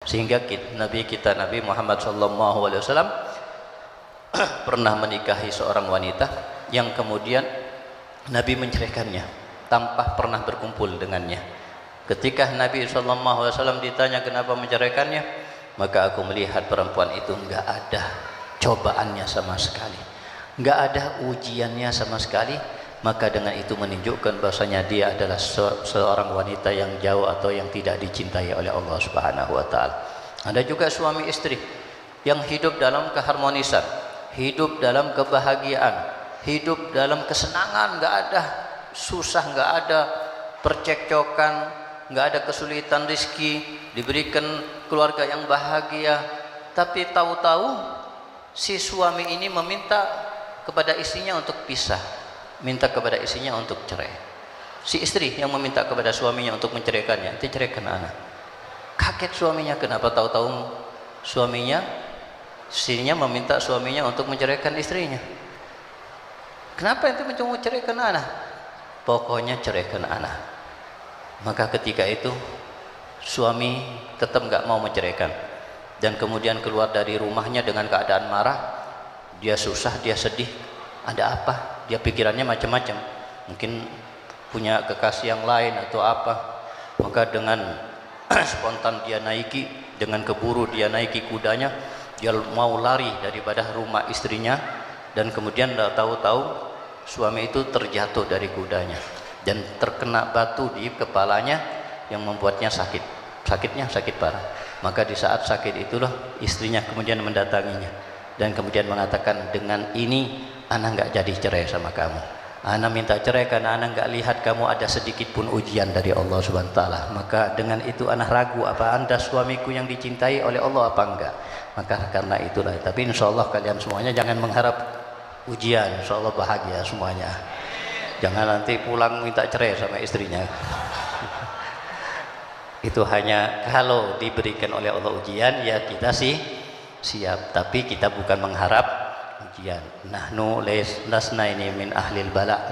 Sehingga Nabi Muhammad SAW pernah menikahi seorang wanita yang kemudian Nabi menceraikannya tanpa pernah berkumpul dengannya. Ketika Nabi SAW ditanya kenapa menceraikannya, maka aku melihat perempuan itu enggak ada cobaannya sama sekali, enggak ada ujiannya sama sekali. Maka dengan itu menunjukkan bahwasanya dia adalah seorang wanita yang jauh atau yang tidak dicintai oleh Allah Subhanahu wa taala. Ada juga suami istri yang hidup dalam keharmonisan, hidup dalam kebahagiaan, hidup dalam kesenangan, enggak ada susah, enggak ada percekcokan, enggak ada kesulitan rezeki, diberikan keluarga yang bahagia. Tapi tahu-tahu si suami ini meminta kepada istrinya untuk pisah, minta kepada istrinya untuk cerai. Si istri yang meminta kepada suaminya untuk menceraikannya, diceraikan anak. Kaget suaminya, kenapa tahu-tahu istrinya meminta suaminya untuk menceraikan istrinya. Kenapa itu mau menceraikan anak? Pokoknya ceraikan anak. Maka ketika itu suami tetap nggak mau menceraikan, dan kemudian keluar dari rumahnya dengan keadaan marah. Dia susah, dia sedih. Ada apa? Dia pikirannya macam-macam, mungkin punya kekasih yang lain atau apa. Maka dengan spontan dia naiki, dengan keburu dia naiki kudanya, dia mau lari daripada rumah istrinya. Dan kemudian tahu-tahu suami itu terjatuh dari kudanya dan terkena batu di kepalanya yang membuatnya sakit. Sakitnya sakit parah. Maka di saat sakit itulah istrinya kemudian mendatanginya dan kemudian mengatakan, dengan ini ana nggak jadi cerai sama kamu. Ana minta cerai karena ana nggak lihat kamu ada sedikit pun ujian dari Allah Subhanahu wa taala. Maka dengan itu ana ragu apa anda suamiku yang dicintai oleh Allah apa enggak. Maka karena itulah. Tapi insya Allah kalian semuanya jangan mengharap ujian. Insya Allah bahagia semuanya. Jangan nanti pulang minta cerai sama istrinya. Itu hanya kalau diberikan oleh Allah ujian, ya kita sih siap. Tapi kita bukan mengharap ujian. Nahnu lasna ini min ahlil bala.